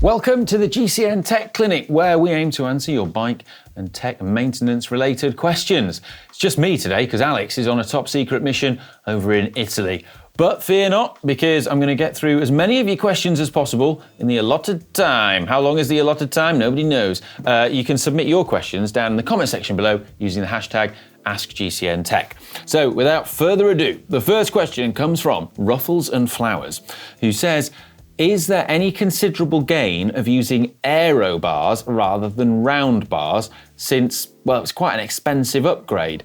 Welcome to the GCN Tech Clinic, where we aim to answer your bike and tech maintenance related questions. It's just me today because Alex is on a top secret mission over in Italy. But fear not, because I'm going to get through as many of your questions as possible in the allotted time. How long is the allotted time? Nobody knows. You can submit your questions down in the comment section below using the hashtag askgcntech. So without further ado, the first question comes from Ruffles and Flowers, who says, is there any considerable gain of using Aero bars rather than round bars since, well, it's quite an expensive upgrade?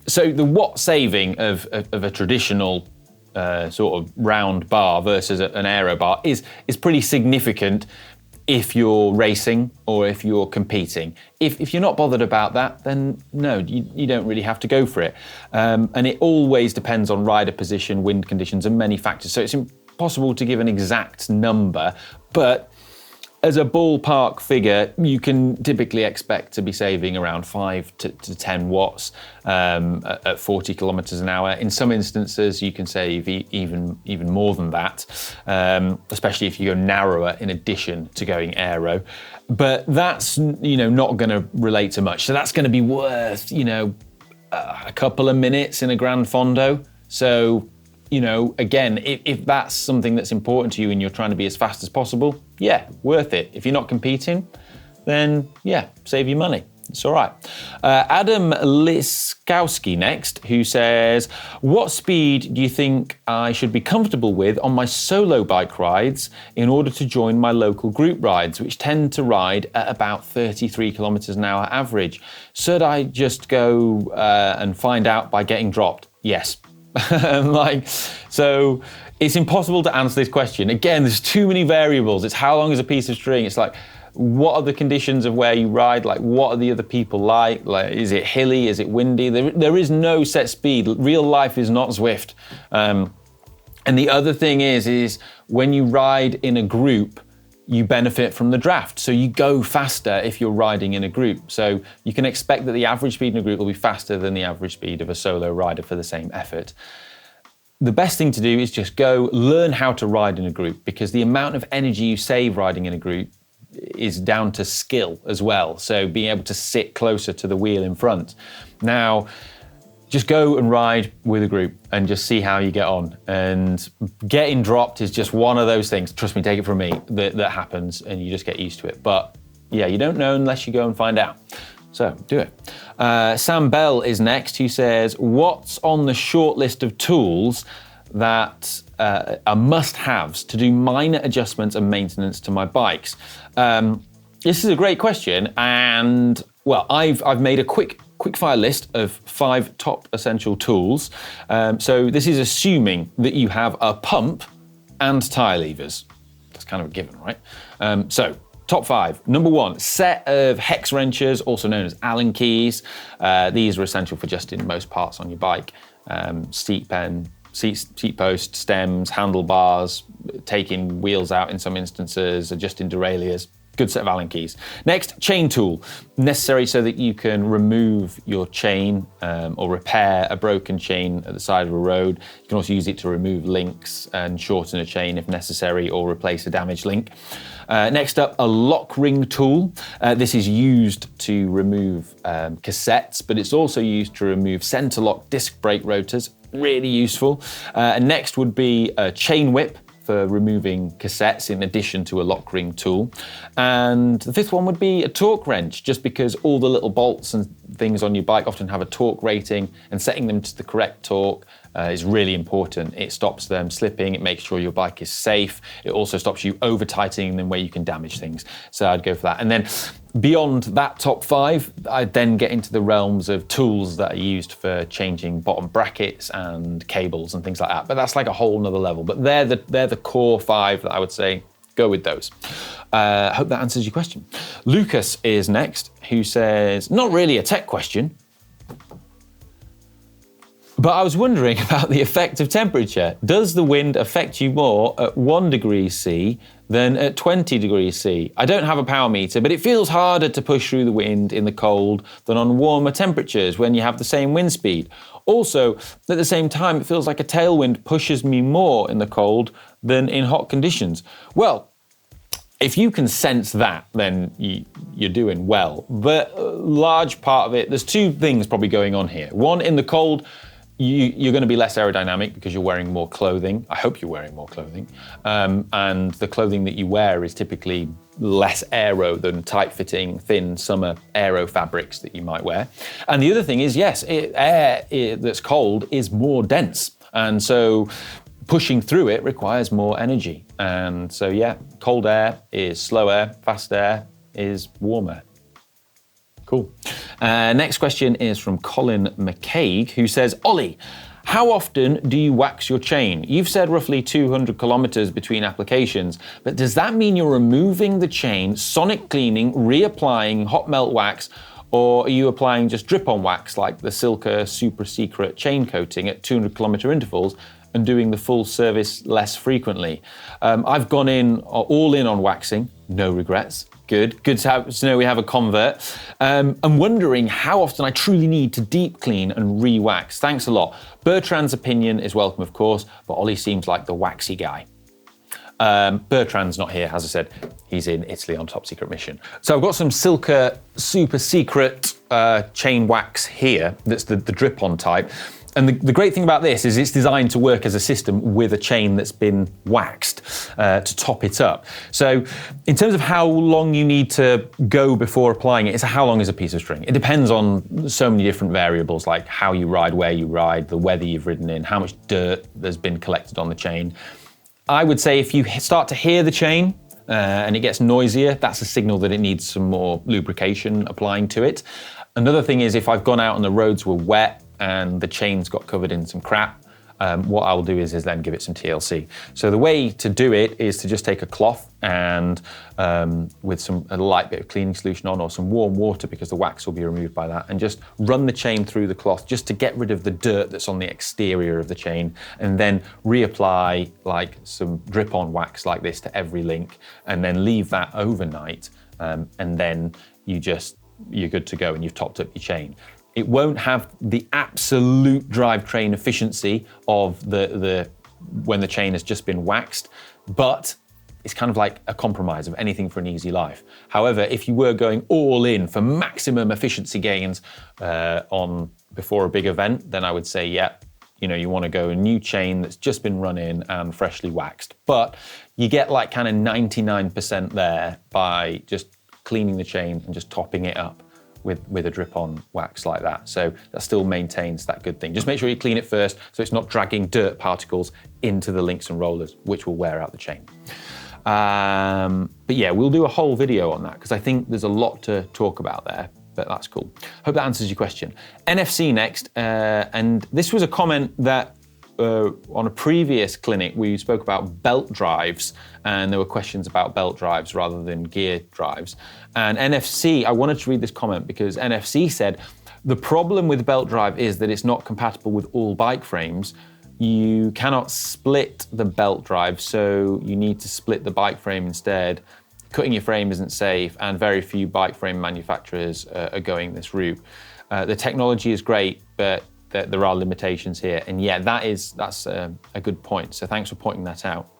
So the watt saving of a traditional sort of round bar versus an Aero bar is pretty significant if you're racing or if you're competing. If you're not bothered about that, then no, you don't really have to go for it. And it always depends on rider position, wind conditions, and many factors. So it's impossible to give an exact number, but as a ballpark figure, you can typically expect to be saving around 5 to 10 watts at 40 kilometers an hour. In some instances, you can save even more than that, especially if you go narrower in addition to going aero. But that's not going to relate to much. So that's going to be worth a couple of minutes in a Grand Fondo. So again, if that's something that's important to you and you're trying to be as fast as possible, yeah, worth it. If you're not competing, then yeah, save your money. It's all right. Adam Liskowski next, who says, what speed do you think I should be comfortable with on my solo bike rides in order to join my local group rides, which tend to ride at about 33 kilometers an hour average? Should I just go and find out by getting dropped? Yes. So it's impossible to answer this question. Again, there's too many variables. It's how long is a piece of string? It's like, what are the conditions of where you ride? Like, what are the other people like? Like, is it hilly? Is it windy? There is no set speed. Real life is not Zwift. And the other thing is when you ride in a group, you benefit from the draft. So you go faster if you're riding in a group. So you can expect that the average speed in a group will be faster than the average speed of a solo rider for the same effort. The best thing to do is just go learn how to ride in a group, because the amount of energy you save riding in a group is down to skill as well. So being able to sit closer to the wheel in front. Now, just go and ride with a group and just see how you get on. And getting dropped is just one of those things, trust me, take it from me, that happens and you just get used to it. But yeah, you don't know unless you go and find out. So do it. Sam Bell is next, who says, what's on the short list of tools that are must-haves to do minor adjustments and maintenance to my bikes? This is a great question. And well, I've made a quick fire list of 5 top essential tools. So this is assuming that you have a pump and tyre levers. That's kind of a given, right? So top 5. Number 1, set of hex wrenches, also known as Allen keys. These are essential for adjusting most parts on your bike. Seat post, stems, handlebars, taking wheels out in some instances, adjusting derailleurs. Good set of Allen keys. Next, chain tool, necessary so that you can remove your chain or repair a broken chain at the side of a road. You can also use it to remove links and shorten a chain if necessary, or replace a damaged link. Next up, a lock ring tool. This is used to remove cassettes, but it's also used to remove center lock disc brake rotors. Really useful. And next would be a chain whip for removing cassettes in addition to a lock ring tool. And the 5th one would be a torque wrench, just because all the little bolts and things on your bike often have a torque rating, and setting them to the correct torque is really important. It stops them slipping, it makes sure your bike is safe. It also stops you over tightening them where you can damage things. So I'd go for that. And then beyond that top 5, I'd then get into the realms of tools that are used for changing bottom brackets and cables and things like that. But that's like a whole nother level. But they're the core 5 that I would say go with those. Hope that answers your question. Lucas is next, who says, not really a tech question, but I was wondering about the effect of temperature. Does the wind affect you more at 1 degree C than at 20 degrees C? I don't have a power meter, but it feels harder to push through the wind in the cold than on warmer temperatures when you have the same wind speed. Also, at the same time, it feels like a tailwind pushes me more in the cold than in hot conditions. Well, If you can sense that, then you're doing well. But a large part of it, there's two things probably going on here. One, in the cold, you're going to be less aerodynamic because you're wearing more clothing. I hope you're wearing more clothing. And the clothing that you wear is typically less aero than tight-fitting, thin summer aero fabrics that you might wear. And the other thing is, yes, air that's cold is more dense. And so pushing through it requires more energy. And so, yeah, cold air is slow air, fast air is warm air. Cool. Next question is from Colin McCaig, who says, Ollie, how often do you wax your chain? You've said roughly 200 kilometers between applications, but does that mean you're removing the chain, sonic cleaning, reapplying hot melt wax, or are you applying just drip-on wax like the Silka Super Secret chain coating at 200 kilometer intervals and doing the full service less frequently? I've gone all in on waxing, no regrets. Good to know we have a convert. I'm wondering how often I truly need to deep clean and re-wax. Thanks a lot. Bertrand's opinion is welcome, of course, but Ollie seems like the waxy guy. Bertrand's not here, as I said, he's in Italy on top secret mission. So I've got some Silka Super Secret chain wax here, that's the drip-on type. And the great thing about this is it's designed to work as a system with a chain that's been waxed to top it up. So in terms of how long you need to go before applying it, it's how long is a piece of string. It depends on so many different variables, like how you ride, where you ride, the weather you've ridden in, how much dirt there's been collected on the chain. I would say if you start to hear the chain and it gets noisier, that's a signal that it needs some more lubrication applying to it. Another thing is if I've gone out and the roads were wet and the chain's got covered in some crap, what I'll do is then give it some TLC. So the way to do it is to just take a cloth and with a light bit of cleaning solution on or some warm water, because the wax will be removed by that, and just run the chain through the cloth just to get rid of the dirt that's on the exterior of the chain, and then reapply like some drip-on wax like this to every link, and then leave that overnight, and then you're good to go and you've topped up your chain. It won't have the absolute drivetrain efficiency of when the chain has just been waxed, but it's kind of like a compromise of anything for an easy life. However, if you were going all in for maximum efficiency gains before a big event, then I would say, yeah, you want to go a new chain that's just been run in and freshly waxed. But you get like kind of 99% there by just cleaning the chain and just topping it up with a drip-on wax like that. So that still maintains that good thing. Just make sure you clean it first so it's not dragging dirt particles into the links and rollers, which will wear out the chain. But yeah, we'll do a whole video on that because I think there's a lot to talk about there, but that's cool. Hope that answers your question. NFC next, and this was a comment that on a previous clinic, we spoke about belt drives, and there were questions about belt drives rather than gear drives. And NFC, I wanted to read this comment because NFC said, the problem with belt drive is that it's not compatible with all bike frames. You cannot split the belt drive, so you need to split the bike frame instead. Cutting your frame isn't safe, and very few bike frame manufacturers are going this route. The technology is great, but there are limitations here. And yeah, that's a good point. So thanks for pointing that out.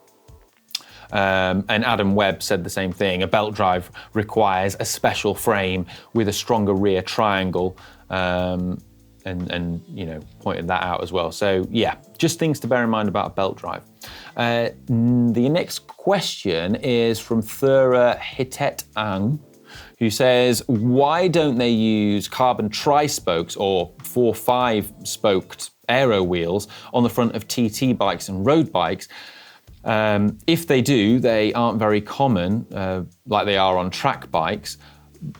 And Adam Webb said the same thing. A belt drive requires a special frame with a stronger rear triangle, and pointed that out as well. So yeah, just things to bear in mind about a belt drive. The next question is from Thura Hitet Ang, who says, why don't they use carbon tri-spokes or 4-5 spoked aero wheels on the front of TT bikes and road bikes? If they do, they aren't very common, like they are on track bikes.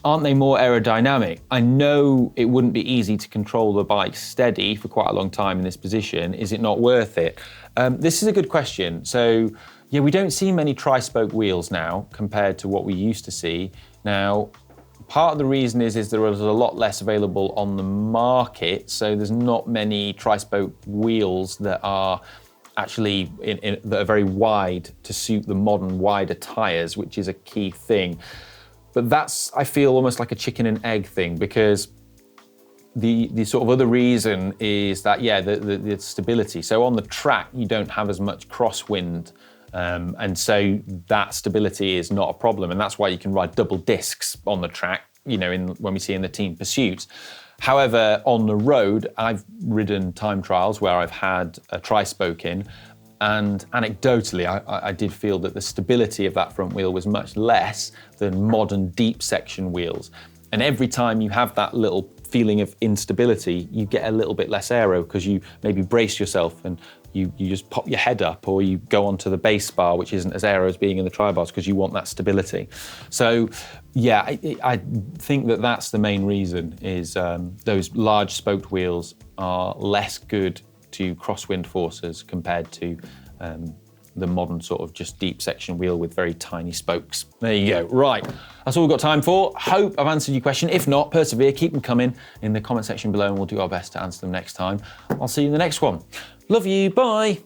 Aren't they more aerodynamic? I know it wouldn't be easy to control the bike steady for quite a long time in this position. Is it not worth it? This is a good question. So yeah, we don't see many tri-spoke wheels now compared to what we used to see. Now, part of the reason is there is a lot less available on the market, so there's not many tri-spoke wheels that are actually that are very wide to suit the modern wider tyres, which is a key thing. But that's, I feel, almost like a chicken and egg thing, because the sort of other reason is that, yeah, the stability. So on the track, you don't have as much crosswind And so that stability is not a problem. And that's why you can ride double discs on the track, you know, when we see in the team pursuits. However, on the road, I've ridden time trials where I've had a tri-spoke in, and anecdotally, I did feel that the stability of that front wheel was much less than modern deep section wheels. And every time you have that little feeling of instability, you get a little bit less aero because you maybe brace yourself and you just pop your head up, or you go onto the base bar, which isn't as aero as being in the tri-bars, because you want that stability. So yeah, I think that that's the main reason, is those large spoked wheels are less good to crosswind forces compared to the modern sort of just deep section wheel with very tiny spokes. There you go. Right, that's all we've got time for. Hope I've answered your question. If not, persevere, keep them coming in the comment section below, and we'll do our best to answer them next time. I'll see you in the next one. Love you, bye.